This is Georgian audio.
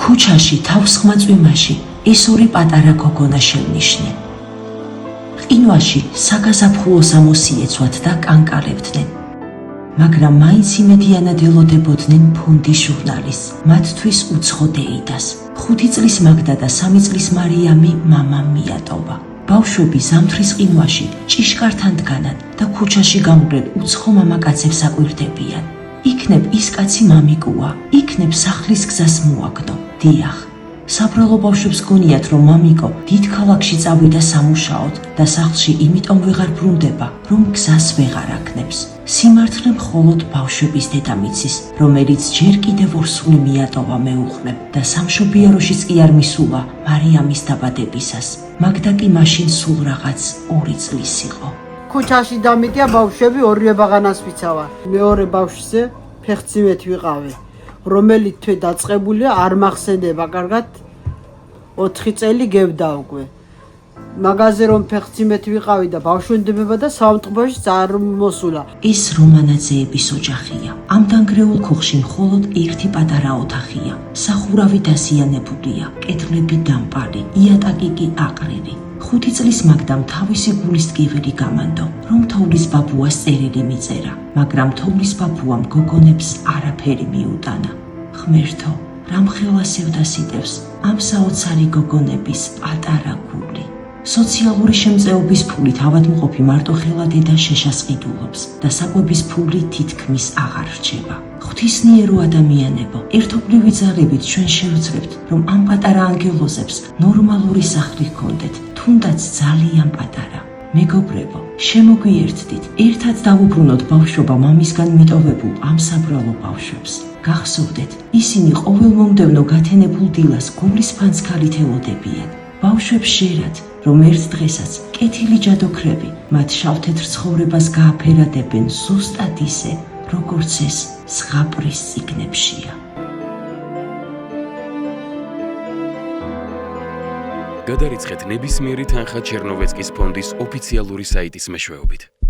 ქუჩაში თავს ხმა წვიმაში ეს ორი პატარა გოგონა შევნიშნე. ყინვაში საგაზაფხულო სამოსიეცვათ და კანკალებდნენ. მაგრამ მაინც იმედიანად ელოდებოდნენ ფონდის ჟურნალისტს, მათთვის უცხო დეიდას. 5 წლის მაგდა და 3 წლის მარიამი მამამ მიატოვა. ბავშვები ზამთრის ყინვაში ჭიშკართან დგანან და ქუჩაში გამგრელ უცხო მამაკაცებს აკვირდებიან. იქნებ ის კაცი მამიკოა, იქნებ სახლის გზას მოაგდო. დიახ, საბრალო ბავშვებს გონიათ, რომ მამიკო დიდ ქალაქში წავიდა სამუშაოდ და სახლში იმიტომ ვეღარ ბრუნდება, რომ გზას ვეღარ აქნებს. სიმართლე მხოლოდ ბავშვების დედამიცის, რომელიც ჯერ კიდევ ორსული მიატოვა მეუღლემ და სამშობიაროშიც კი არ მისულა მარიამის დაბადებისას. მაგდა კი მაშინ სულ რაღაც 2 წლის იყო. ქუჩაში დამიტია ბავშვები ორივე ბაღანას ვიცავა. მეორე ბავშვზე ფეხციმეთ ვიყავი, რომელიც თვე დაწყებულია, არ მახსენდება კარგად 4 წელი გევდა უკვე. მაგაზე რომ ფეხციმეთ ვიყავი და ბავშვენდებება და საავადმყოფოში არ მოსულა. ეს რომანაძეების ოჯახია. ამ დანგრეულ ქუხში მხოლოდ ერთი პატარა ოთახია. სახურავი დასიანებულია, კედლები დამპალი, იატაკი კი აყრილი. 5 წლის მაგდამ თავისი გულის ტკივილი გამანდო, რომ თოვლის ბაბუას წერილი მიწერა, მაგრამ თოვლის ბაბუამ გოგონებს არაფერი მიუტანა. ღმერთო, რამ ხელასევდა სიტევს ამ საოცარი გოგონების პატარა გული. სოციალური შემწეობის ფულით ავადმყოფი მარტოხელა დედა შეშას ყიდულობს და საკვების ფული თითქმის აღარ რჩება. ღვთისმიერო ადამიანებო, ერთობლივი ძალებით ჩვენ შევძლებთ, რომ ამ პატარა ანგელოზებს ნორმალური სახლი ჰქონდეთ, თუნდაც ძალიან პატარა. მეგობრებო, შემოგვიერთდით, ერთად დავუბრუნოთ ბავშვობა მამისგან მიტოვებულ ამ საბრალო ბავშვებს. გახსოვდეთ, ისინი ყოველ მომდევნო გათენებულ დილას გულის ფანცქალით ელოდებიან. ბავშვებს ჟერათ, რომ ერთ დღესაც კეთილი ჯადოქრები მათ შავთეთრ ცხოვრებას გააფერადებენ ზუსტად ისე, როგორც ეს ზღაპრის წიგნებშია. გადარიცხეთ ნებისმიერი თანხა ჩერნოვეცკის ფონდის ოფიციალური საიტის მეშვეობით.